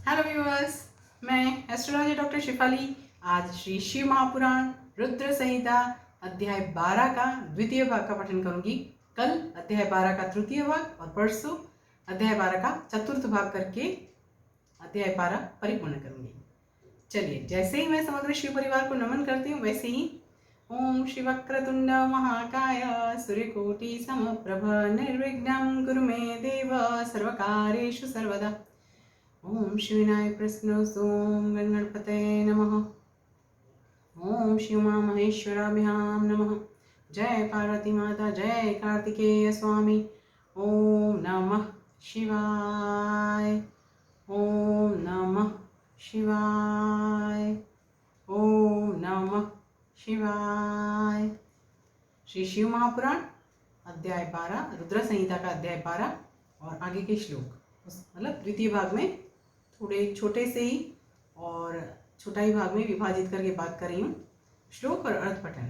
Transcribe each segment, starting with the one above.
Hello viewers, मैं astrologer doctor Shifali आज श्री शिव महापुराण रुद्र संहिता अध्याय 12 का द्वितीय भाग का पठन करूंगी। कल अध्याय 12 का तृतीय भाग और परसों अध्याय 12 का चतुर्थ भाग करके अध्याय 12 परिपूर्ण करूंगी। चलिए, जैसे ही मैं समग्र शिव परिवार को नमन करती हूँ वैसे ही ओम श्री वक्रतुंड महाकाय सूर्यकोटि समप्रभ निर्विघ्नं कुरु मे देव सर्वकार्येषु सर्वदा। ओम श्री विनायक प्रसन्नस्तु ओम गणपतये नमः। ओम श्री उमा महेश्वराभ्यां नमः। जय पार्वती माता, जय कार्तिकेय स्वामी। ओम नमः शिवाय, ओम नमः शिवाय, ओम नमः शिवाय। श्री शिव महापुराण अध्याय 12, रुद्र संहिता का अध्याय 12 और आगे के श्लोक, मतलब द्वितीय भाग में थोड़े छोटे से ही और छोटाई भाग में विभाजित करके बात कर रही हूँ। श्लोक और अर्थ पठन।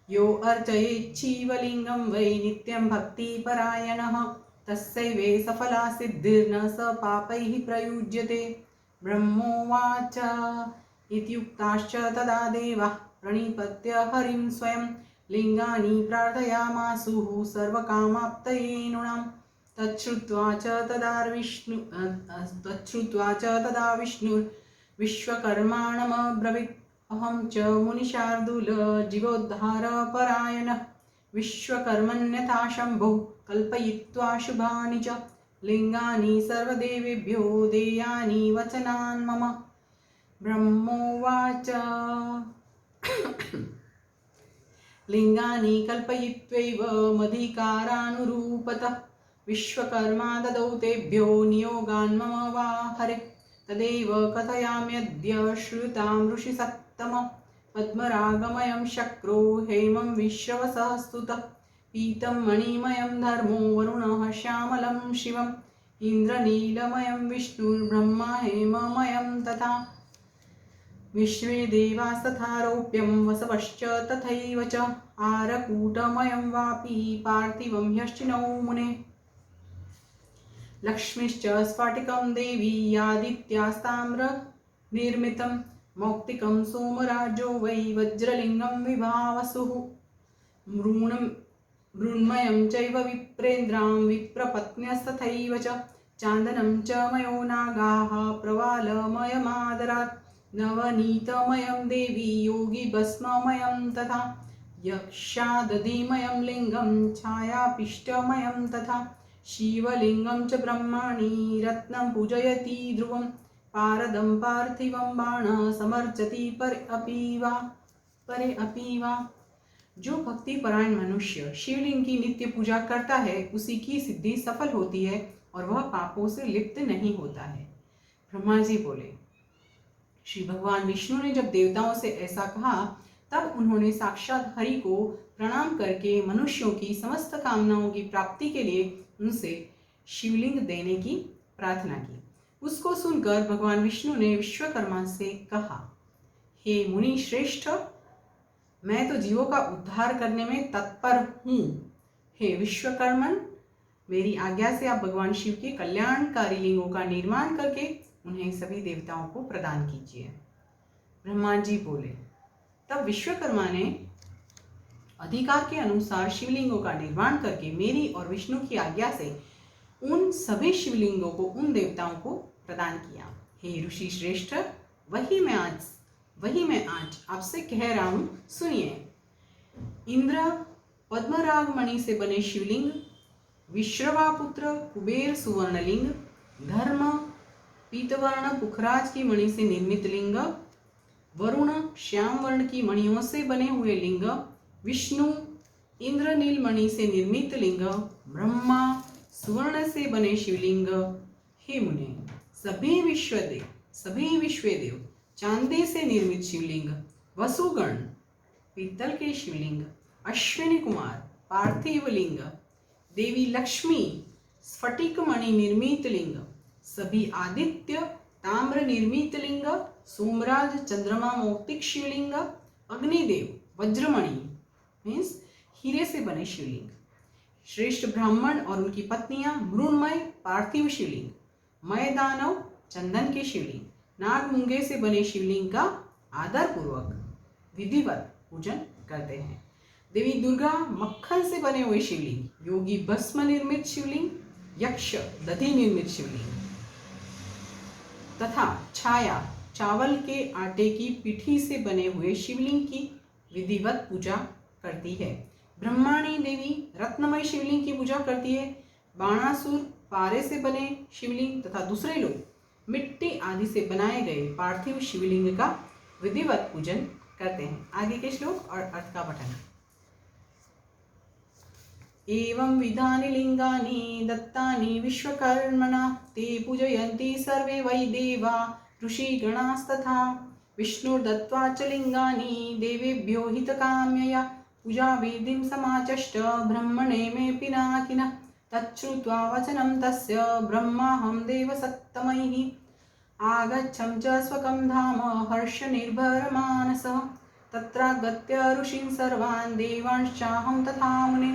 यो अर्चयेत् शिवलिंगं वै नित्यं भक्तिपरायणः तस्यैवे सफला सिद्धिर्न स पापैः प्रयुज्यते। ब्रह्मोवाच इत्युक्ताश्च तदा देवः प्रणिपत्य हरिं स्वयं लिंगानि प्रार्थयामासुः सर्वकामाप्तये नृणाम्। तच्छ्रुत्वा च तदा विश्वकर्माणमब्रवीत् अहं च मुनिशार्दूल जीवोद्धारपरायणः विश्वकर्मण्यथा शम्भो कल्पयित्वा शुभानि च लिंगानि सर्वदेवेभ्यो देयानि वचनान् मम। ब्रह्मोवाच लिंगानि कल्पयित्वैव मधिकारानुरूपतः विश्वकर्मा ददौ तेभ्यो नियोगान् मम वा हरे। तदेव कथयाम्यद्य श्रुतां ऋषिसत्तम पद्मरागमयं शक्रो हेमं विश्रवसः स्तुतः पीतं मणिमयं धर्मो वरुणः श्यामलं शिवम् इन्द्रनीलमयं विष्णुर्ब्रह्मा हेममयं तथा विश्वे देवास्तथा रौप्यं वसवश्च तथैव च आरकूटमयं वापि पार्थिवं ह्यश्चिनौ मुने। लक्ष्मीश्च स्फटिकं देवी आदित्यास्ताम्र निर्मितं मौक्तिकं सोमराजो वै वज्रलिंगं विभावसुः मृण्मयं चैव विप्रेन्द्रां विप्रपत्न्यस्तथैव च चान्दनं च मयो नागाः प्रवालमयमादरात् नवनीतमयं देवी योगिभस्ममयं तथा यक्षादधिमयं लिङ्गं छायापिष्टमयं तथा शिवलिङ्गं च ब्रह्माणि रत्नं पूजयति ध्रुवं पारदं पार्थिवं बाणः समर्चति परे अपि वा। जो भक्ति परायण मनुष्य शिवलिंग की नित्य पूजा करता है उसी की सिद्धि सफल होती है और वह पापों से लिप्त नहीं होता है। ब्रह्मा जी बोले, श्री भगवान विष्णु ने जब देवताओं से ऐसा कहा तब उन्होंने साक्षात हरि को प्रणाम करके मनुष्यों की समस्त कामनाओं की प्राप्ति के लिए उनसे शिवलिंग देने की प्रार्थना की। उसको सुनकर भगवान विष्णु ने विश्वकर्मा से कहा, हे मुनि श्रेष्ठ, मैं तो जीवों का उद्धार करने में तत्पर हूँ। हे विश्वकर्मन, मेरी आज्ञा से आप भगवान शिव के कल्याणकारी लिंगों का निर्माण करके उन्हें सभी देवताओं को प्रदान कीजिए। ब्रह्मा जी बोले, तब विश्वकर्मा ने अधिकार के अनुसार शिवलिंगों का निर्माण करके मेरी और विष्णु की आज्ञा से उन सभी शिवलिंगों को उन देवताओं को प्रदान किया। हे ऋषि श्रेष्ठ, वही मैं आज आपसे कह रहा हूं, सुनिए। इंद्र पद्मराग मणि से बने शिवलिंग, विश्रवा पुत्र कुबेर सुवर्णलिंग, धर्म पीतवर्ण पुखराज की मणि से निर्मित लिंग, वरुण श्याम वर्ण की मणियों से बने हुए लिंग, विष्णु इंद्रनील मणि से निर्मित लिंग, ब्रह्मा सुवर्ण से बने शिवलिंग। हे मुने, सभी विश्वदेव चांदी से निर्मित शिवलिंग, वसुगण पीतल के शिवलिंग, अश्विनी कुमार पार्थिव लिंग, देवी लक्ष्मी स्फटिक मणि निर्मित लिंग, सभी आदित्य ताम्र निर्मित लिंग, सोमराज चंद्रमा मौक्तिक शिवलिंग, अग्निदेव वज्रमणि मीन्स हीरे से बने शिवलिंग, श्रेष्ठ ब्राह्मण और उनकी पत्नियां मृण्मय पार्थिव शिवलिंग, मय दानव चंदन के शिवलिंग, नाग मूंगे से बने शिवलिंग का आदर पूर्वक विधिवत पूजन करते हैं। देवी दुर्गा मक्खन से बने हुए शिवलिंग, योगी भस्म निर्मित शिवलिंग, यक्ष दधि निर्मित शिवलिंग तथा छाया चावल के आटे की पीठी से बने हुए शिवलिंग की विधिवत पूजा करती है। ब्रह्माणी देवी रत्नमय शिवलिंग की पूजा करती है। बाणासुर पारे से बने शिवलिंग तथा दूसरे लोग मिट्टी आदि से बनाए गए पार्थिव शिवलिंग का विधिवत पूजन करते हैं। आगे के श्लोक और अर्थ का पठन। एवं विधानि लिंगानि दत्तानि विश्वकर्मणा ते पूजयन्ति सर्वे वै देवा ऋषिगणास्तथा विष्णुर्दत्त्वा च लिंगानि देवेभ्यो हितकाम्यया पूजाविधिं समाचष्ट ब्रह्मणे मे पिनाकिनः तच्छ्रुत्वा वचनं तस्य ब्रह्माहं देवसत्तमैः आगच्छं च स्वकं धाम हर्षनिर्भरमानसः तत्रागत्य ऋषीन् सर्वान् देवांश्चाहं तथा मुने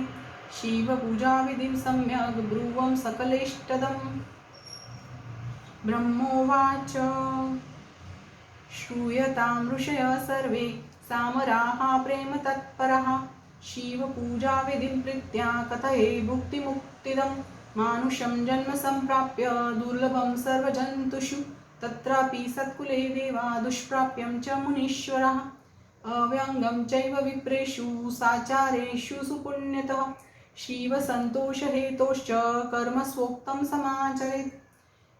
शिवपूजाविधिं सम्यक् ब्रुवं सकलेष्टदम्। ब्रह्मोवाच श्रूयतां ऋषयः सर्वे सामराः प्रेम तत्परः शिवपूजाविधिं प्रीत्या कथये भुक्तिमुक्तिदं मानुषं जन्म सम्प्राप्य दुर्लभं सर्वजन्तुषु तत्रापि सत्कुले देवा दुष्प्राप्यं च मुनीश्वरः अव्यङ्गं चैव विप्रेषु साचारेषु सुपुण्यतः शिवसन्तोषहेतोश्च कर्म स्वोक्तं समाचरेत्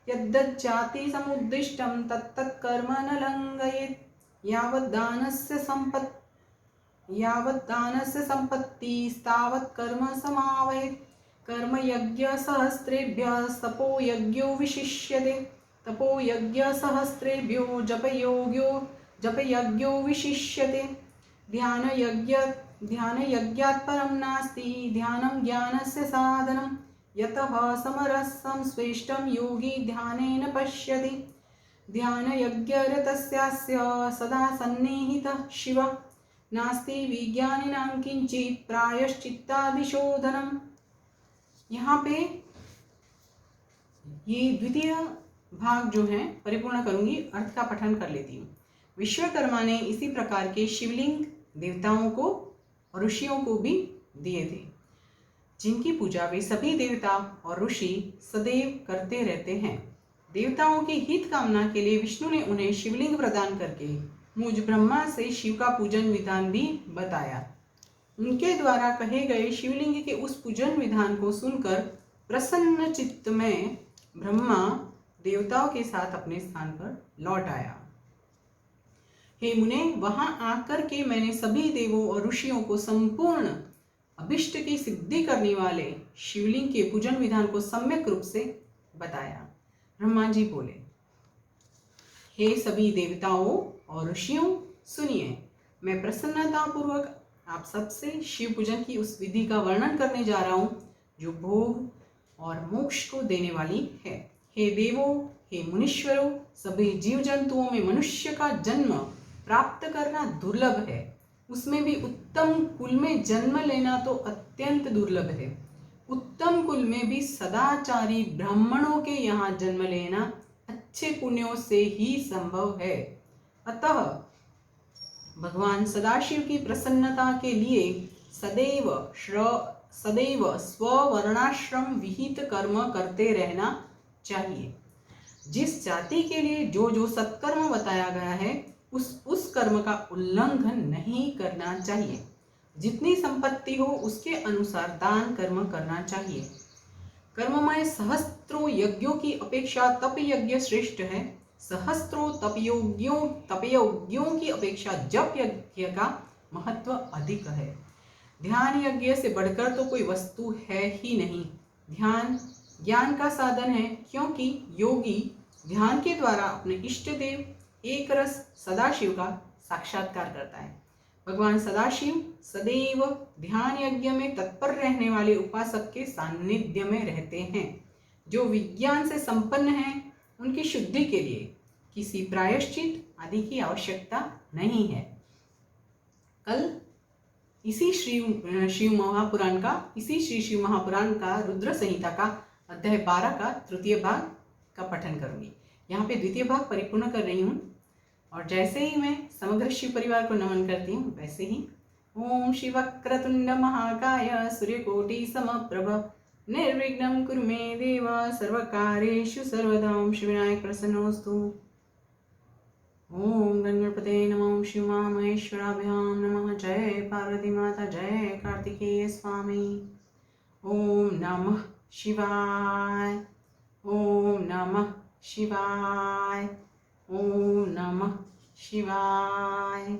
यद्दज्जाति समुद्दिष्टं तत्तत्कर्म न लङ्घयेत् यावद्दानस्य सम्पत्तिस्तावत् कर्म समावहेत् कर्मयज्ञसहस्रेभ्यः तपोयज्ञो विशिष्यते तपोयज्ञसहस्रेभ्यो जपयज्ञो विशिष्यते ध्यानयज्ञात् परं नास्ति ध्यानं ज्ञानस्य साधनं यतः समरसं स्वेष्टं योगी ध्यानेन पश्यति ध्यानयज्ञरतस्यास्य सदा सन्निहितः शिव नास्ति विज्ञानिनां किंचित् प्रायश्चित्तादिशोधनम्। यहाँ पे ये द्वितीय भाग जो है परिपूर्ण करूंगी, अर्थ का पठन कर लेती हूँ। विश्वकर्मा ने इसी प्रकार के शिवलिंग देवताओं को और ऋषियों को भी दिए थे, जिनकी पूजा वे सभी देवता और ऋषि सदैव करते रहते हैं। देवताओं की हित कामना के लिए विष्णु ने उन्हें शिवलिंग प्रदान करके मुझ ब्रह्मा से शिव का पूजन विधान भी बताया। उनके द्वारा कहे गए शिवलिंग के उस पूजन विधान को सुनकर प्रसन्न चित्त में ब्रह्मा देवताओं के साथ अपने स्थान पर लौट आया। हे मुने, वहां आकर के मैंने सभी देवों और ऋषियों को संपूर्ण अभिष्ट की सिद्धि करने वाले शिवलिंग के पूजन विधान को सम्यक रूप से बताया। ब्रह्मा जी बोले, हे सभी देवताओं और ऋषियों, सुनिए, मैं प्रसन्नता पूर्वक आप सबसे शिव पूजन की उस विधि का वर्णन करने जा रहा हूँ जो भोग और मोक्ष को देने वाली है। हे देवों, हे मुनीश्वरों, सभी जीव जंतुओं में मनुष्य का जन्म प्राप्त करना दुर्लभ है, उसमें भी उत्तम कुल में जन्म लेना तो अत्यंत दुर्लभ है। उत्तम कुल में भी सदाचारी ब्राह्मणों के यहाँ जन्म लेना अच्छे पुण्यों से ही संभव है। अतः भगवान सदाशिव की प्रसन्नता के लिए सदैव स्ववर्णाश्रम विहित कर्म करते रहना चाहिए। जिस जाति के लिए जो सत्कर्म बताया गया है उस कर्म का उल्लंघन नहीं करना चाहिए। जितनी संपत्ति हो उसके अनुसार दान कर्म करना चाहिए। कर्ममय सहस्त्रों यज्ञों की अपेक्षा तप यज्ञ श्रेष्ठ है। सहस्त्रों तपयज्ञों की अपेक्षा जप यज्ञ का महत्व अधिक है। ध्यान यज्ञ से बढ़कर तो कोई वस्तु है ही नहीं। ध्यान ज्ञान का साधन है, क्योंकि योगी ध्यान के द्वारा अपने इष्ट देव एक रस सदाशिव का साक्षात्कार करता है। भगवान सदाशिव सदैव ध्यान यज्ञ में तत्पर रहने वाले उपासक के सान्निध्य में रहते हैं। जो विज्ञान से संपन्न हैं, उनकी शुद्धि के लिए किसी प्रायश्चित आदि की आवश्यकता नहीं है। कल इसी श्री शिव महापुराण का रुद्र संहिता का अध्याय 12 का तृतीय भाग का पठन करूंगी। यहाँ पे द्वितीय भाग परिपूर्ण कर रही हूँ और जैसे ही मैं समग्र शिव परिवार को नमन करती हूँ वैसे ही ओम शिव वक्रतुंड महाकाय सूर्यकोटि समप्रभ निर्विघ्नं कुरु मे देव सर्वकार्येषु सर्वदा। ओम श्री विनायक प्रसन्नोस्तु। ओम गणपते नमः। ओम शिव महेश्वराभ्यां नमः। जय पार्वती माता, जय कार्तिकेय स्वामी। ओम नमः शिवाय। ओम नमः शिवाय। ओम नमः शिवाय।